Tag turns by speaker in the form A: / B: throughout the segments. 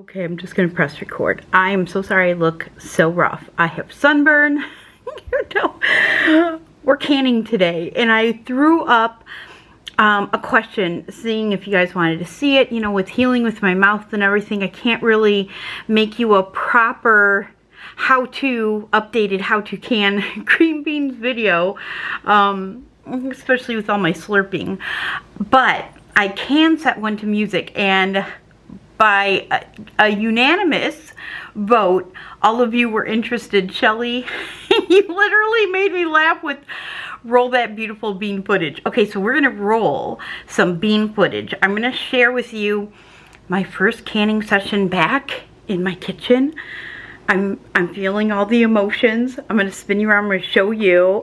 A: Okay, I'm just gonna press record. I am so sorry I look so rough. I have sunburn. You know, we're canning today, and I threw up a question, seeing if you guys wanted to see it. You know, with healing with my mouth and everything, I can't really make you a proper updated how to can green beans video, especially with all my slurping. But I can set one to music, and by a unanimous vote, all of you were interested. Shelly, you literally made me laugh with roll that beautiful bean footage. Okay, so we're gonna roll some bean footage. I'm gonna share with you my first canning session back in my kitchen. I'm feeling all the emotions. I'm gonna spin you around. I'm gonna show you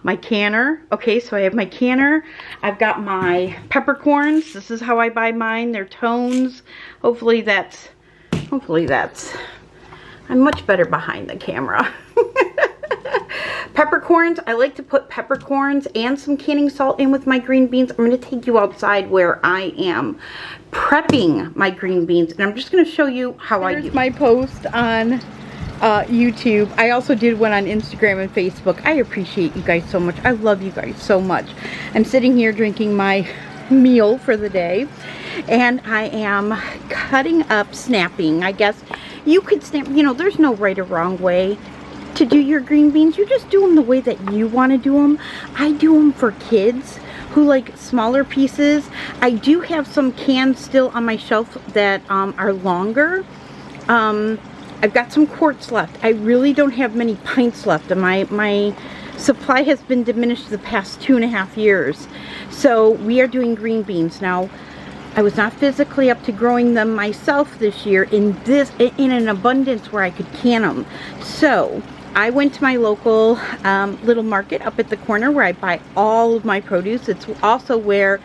A: my canner. Okay, so I have my canner. I've got my peppercorns. This is how I buy mine. They're tones. Hopefully that's, I'm much better behind the camera. Peppercorns, I like to put peppercorns and some canning salt in with my green beans. I'm going to take you outside where I am prepping my green beans, and I'm just going to show you how I do. Here's my post on YouTube. I also did one on Instagram and Facebook. I appreciate you guys so much. I love you guys so much. I'm sitting here drinking my meal for the day, and I am cutting up, snapping. I guess you could snap, you know, there's no right or wrong way to do your green beans. You just do them the way that you want to do them. I do them for kids who like smaller pieces. I do have some cans still on my shelf that are longer. I've got some quarts left. I really don't have many pints left, and my supply has been diminished the past 2.5 years. So we are doing green beans now. I was not physically up to growing them myself this year in an abundance where I could can them. So I went to my local little market up at the corner where I buy all of my produce. It's also where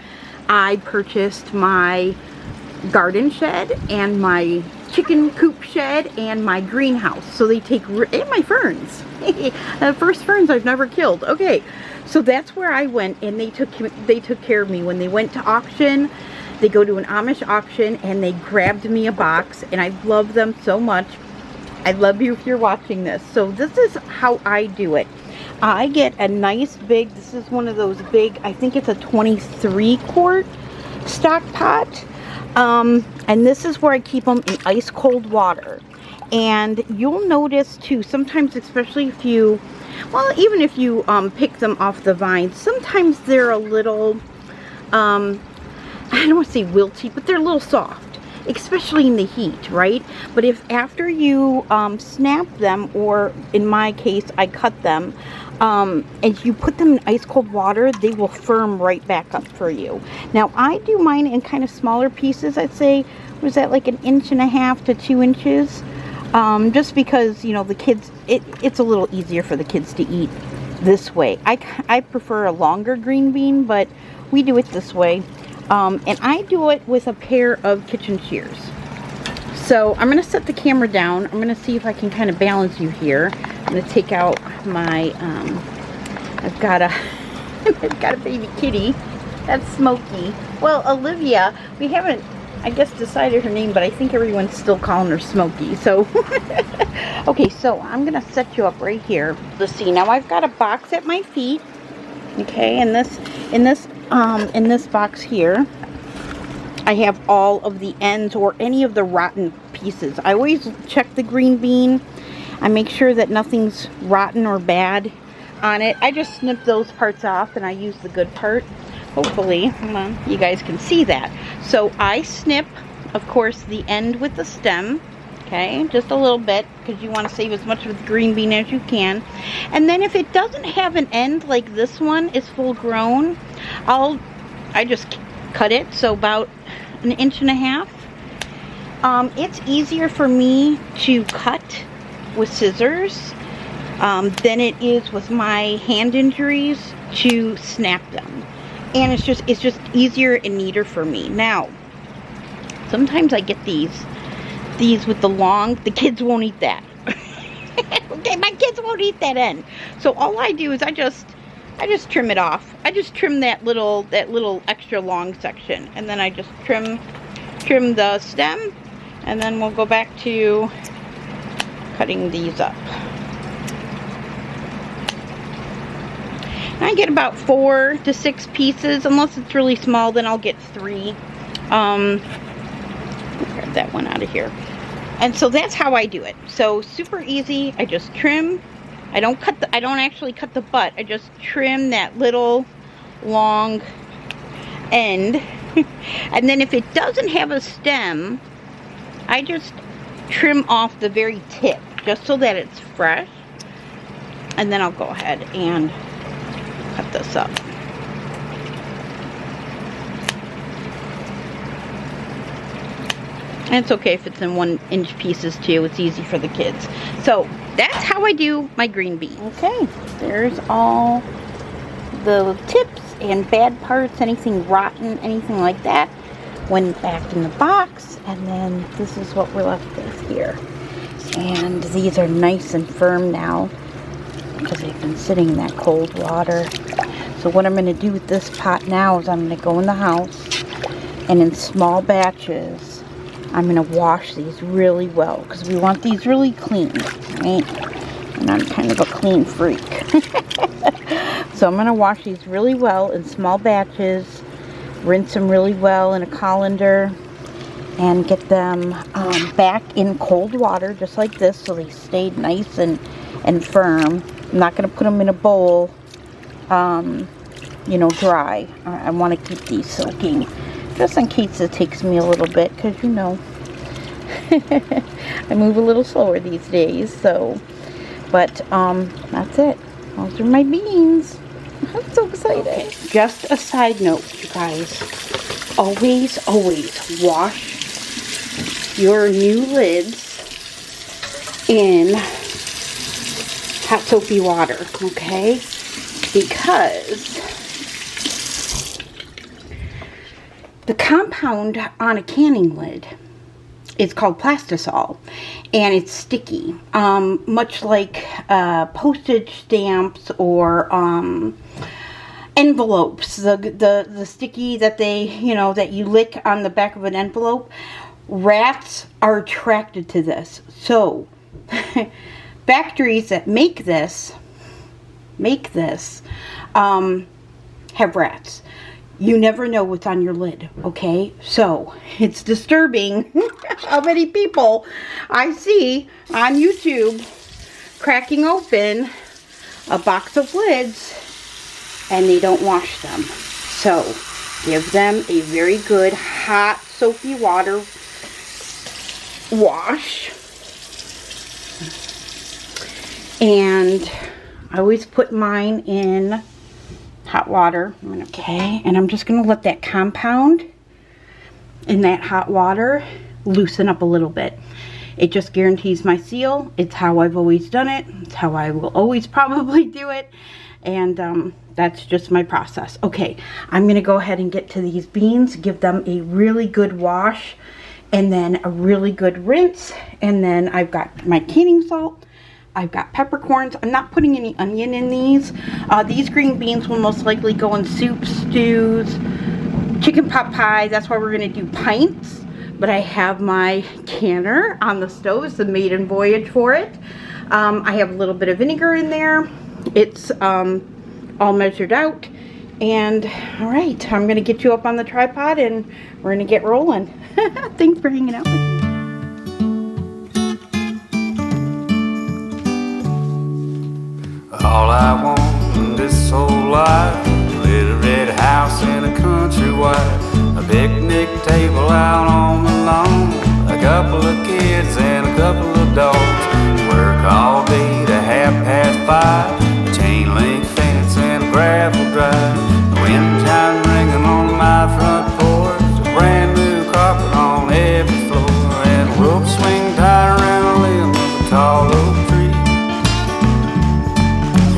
A: I purchased my garden shed and my chicken coop shed and my greenhouse. So they take, and my ferns. The first ferns I've never killed. Okay, so that's where I went, and they took care of me. When they went to auction, they go to an Amish auction, and they grabbed me a box, and I love them so much. I love you if you're watching this. So this is how I do it. I get a nice big, this is one of those big, I think it's a 23 quart stock pot. And this is where I keep them in ice cold water. And you'll notice too, sometimes, especially if you, well, even if you pick them off the vine, sometimes they're a little, I don't want to say wilty, but they're a little soft. Especially in the heat, right? But if after you snap them, or in my case I cut them, and you put them in ice cold water, they will firm right back up for you. Now I do mine in kind of smaller pieces. I'd say, was that like 1.5 inches to 2 inches? Just because, you know, the kids, it's a little easier for the kids to eat this way. I prefer a longer green bean, but we do it this way. And I do it with a pair of kitchen shears. So I'm going to set the camera down. I'm going to see if I can kind of balance you here. I'm going to take out my, I've got a baby kitty. That's Smokey. Well, Olivia, we haven't, I guess, decided her name, but I think everyone's still calling her Smokey. So, okay, so I'm going to set you up right here. Let's see. Now I've got a box at my feet. Okay, in this box here, I have all of the ends or any of the rotten pieces. I always check the green bean. I make sure that nothing's rotten or bad on it. I just snip those parts off, and I use the good part. Hopefully, you guys can see that. So I snip, of course, the end with the stem. Okay, just a little bit, because you want to save as much of the green bean as you can. And then if it doesn't have an end, like this one is full grown, I just cut it, so about 1.5 inches. It's easier for me to cut with scissors than it is with my hand injuries to snap them. And it's just easier and neater for me. Now, sometimes I get these with the kids won't eat that. Okay, my kids won't eat that end. So all I do is I just trim it off. I just trim that little extra long section, and then I just trim the stem, And then we'll go back to cutting these up. I get about 4 to 6 pieces. Unless it's really small, then I'll get 3. Grab that one out of here. And so that's how I do it. So super easy. I just trim. I don't actually cut the butt. I just trim that little long end. And then if it doesn't have a stem, I just trim off the very tip just so that it's fresh. And then I'll go ahead and cut this up. And it's okay if it's in 1-inch pieces too. It's easy for the kids. So that's how I do my green beans. Okay, there's all the tips and bad parts, anything rotten, anything like that, went back in the box. And then this is what we're left with here. And these are nice and firm now because they've been sitting in that cold water. So what I'm going to do with this pot now is I'm going to go in the house and in small batches I'm going to wash these really well because we want these really clean, right? And I'm kind of a clean freak. So I'm going to wash these really well in small batches, rinse them really well in a colander, and get them back in cold water just like this so they stayed nice and firm. I'm not going to put them in a bowl, you know, dry. I want to keep these soaking just in case it takes me a little bit because, you know, I move a little slower these days. So, but that's it. Those are my beans. I'm so excited. Okay. Just a side note, you guys. Always wash your new lids in hot soapy water, okay? Because the compound on a canning lid is called plastisol, and it's sticky, much like postage stamps or envelopes. The sticky that they, you know, that you lick on the back of an envelope. Rats are attracted to this. So factories that make this have rats. You never know what's on your lid, okay? So it's disturbing how many people I see on YouTube cracking open a box of lids and they don't wash them. So give them a very good hot soapy water wash. And I always put mine in hot water. Okay, and I'm just going to let that compound in that hot water loosen up a little bit. It just guarantees my seal. It's how I've always done it. It's how I will always probably do it. And that's just my process. Okay, I'm going to go ahead and get to these beans, give them a really good wash, and then a really good rinse. And then I've got my canning salt. I've got peppercorns. I'm not putting any onion in these. These green beans will most likely go in soups, stews, chicken pot pie. That's why we're going to do pints. But I have my canner on the stove. It's the maiden voyage for it. I have a little bit of vinegar in there. It's all measured out. And all right, I'm going to get you up on the tripod and we're going to get rolling. Thanks for hanging out with me.
B: All I want in this whole life, a little red house and a country wife, a picnic table out on the lawn, a couple of kids and a couple of dogs. Work all day to 5:30, a chain link fence and a gravel drive, the wind chime ringing on my front porch, a brand new carpet on every floor, and a rope swing tied around a limb of a tall oak tree.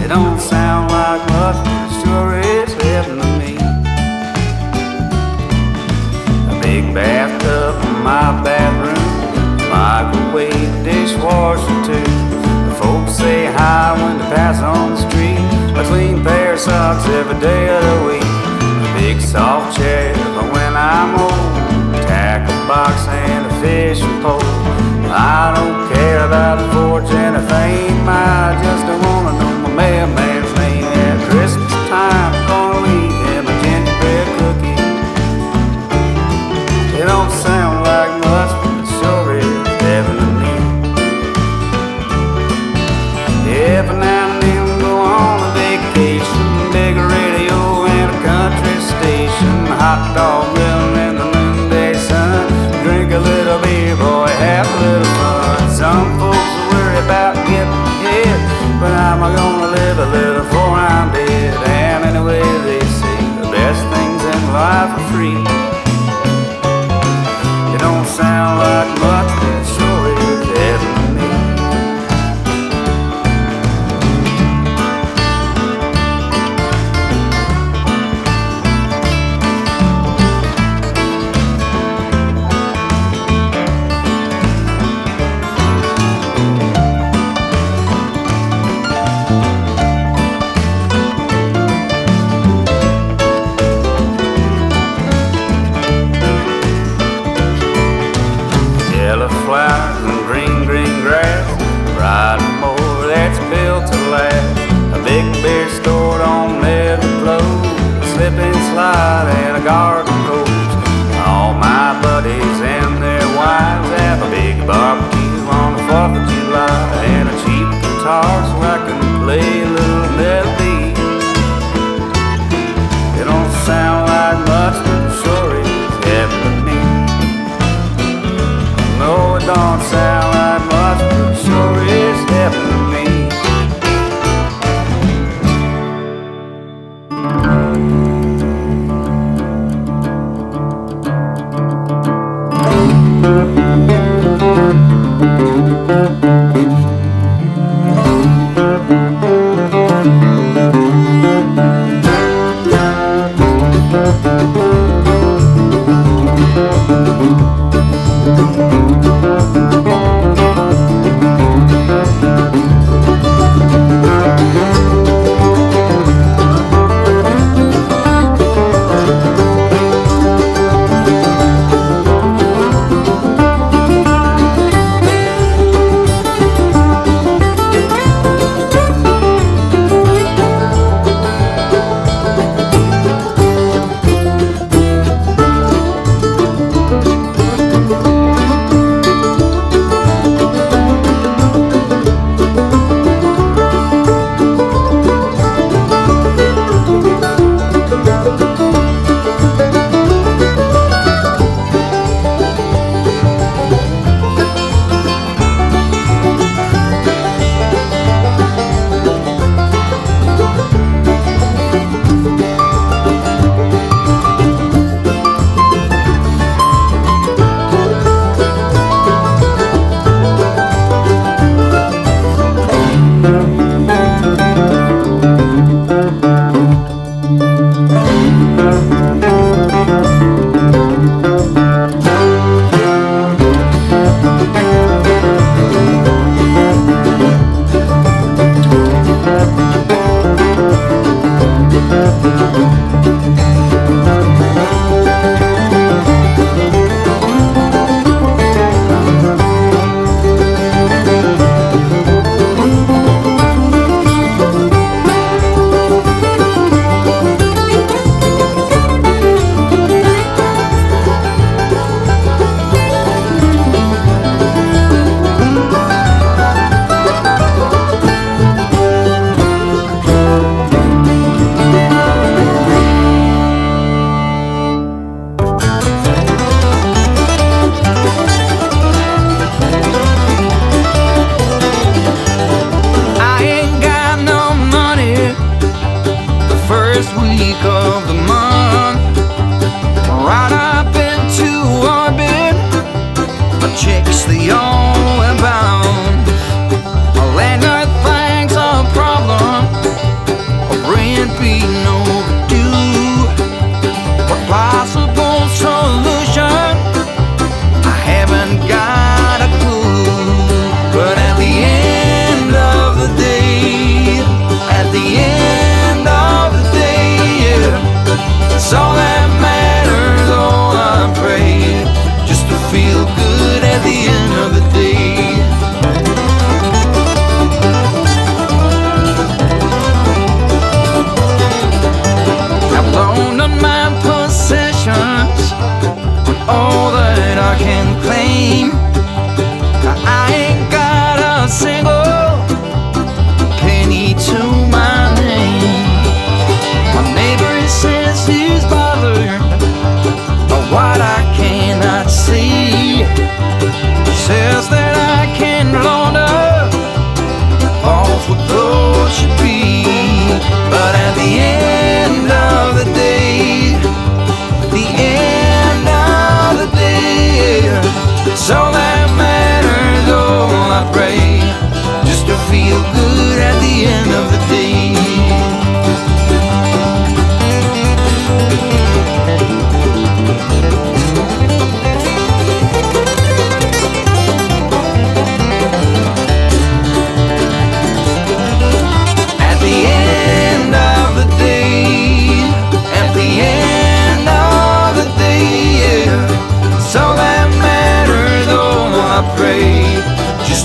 B: It don't sound like much, but it sure is heaven to me. A big bathtub in my bathroom, microwave, dishwasher too. The folks say hi when they pass on the street. A clean pair of socks every day of the week. A big soft chair for when I'm old. Tack box and a fishing pole. I don't care about the fortune or fame, I just don't wanna know my mailman's name. At Christmas time, I'm gonna leave him a gingerbread cookie. It don't sound like much, but it sure is heaven to me. Every now and then we go on a vacation, big radio and a country station, hot dog grilling in the noonday sun, drink a little beer, boy, have a little fun. Some folks worry about getting ahead, but I'm gonna live a little before I'm dead. And anyway they say the best things in life are free. It don't sound like much, but it sure is heaven to me. Yellow flowers and green, green grass, riding mower that's built to last. A big beer stored on every clothes, a slip and slide and a garden hose. All my buddies and their wives have a big barbecue on the 4th of July, and a cheap guitar so I can play a little melody. It don't sound like much, but it sure is heaven to me. No, it don't sound like much, but it sure is heaven to me.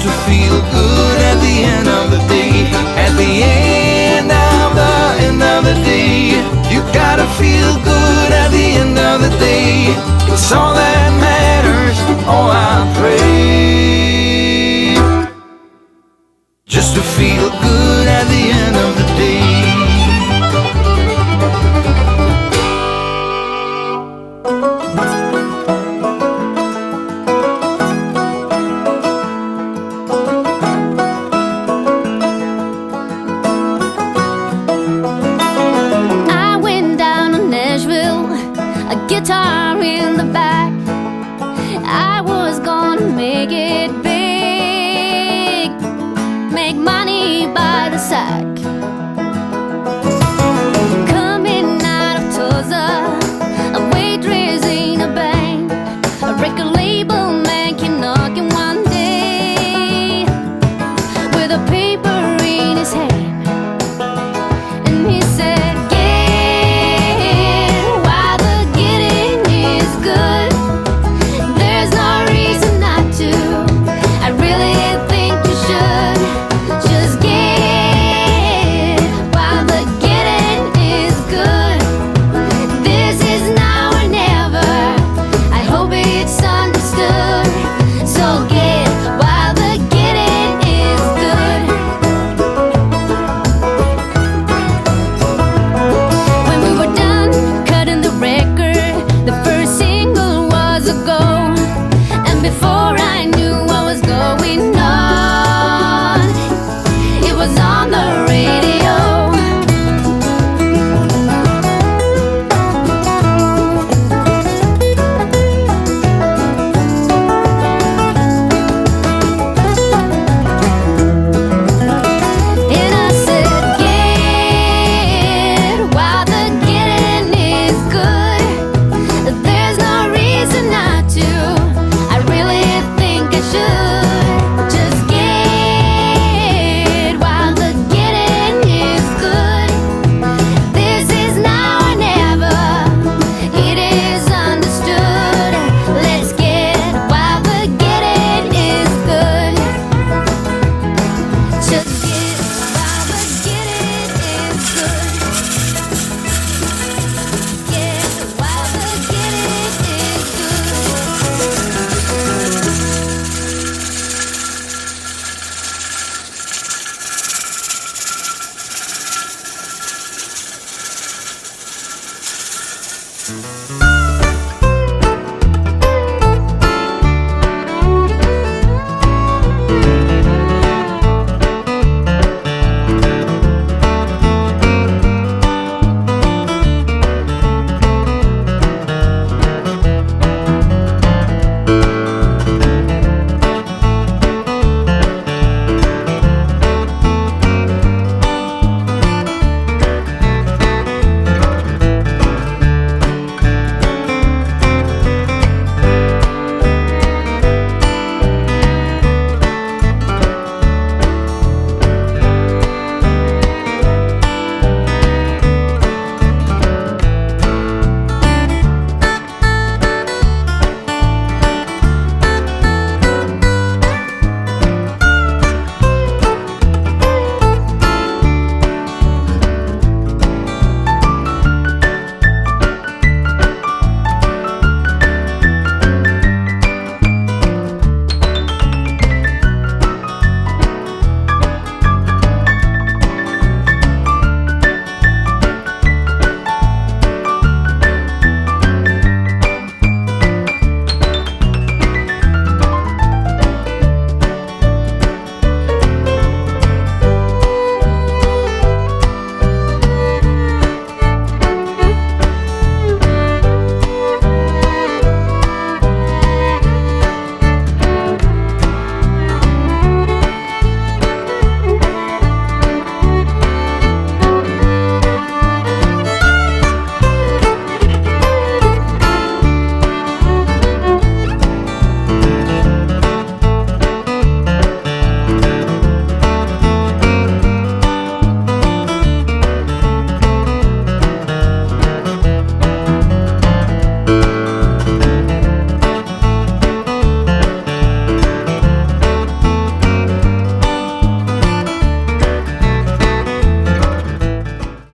C: to feel good at the end of the day. At the end of the day, you gotta feel good at the end of the day. It's all that matters. Oh, I pray just to feel good at the end of the day.
D: Guitar in the back, I was gonna make it big, make money by the side.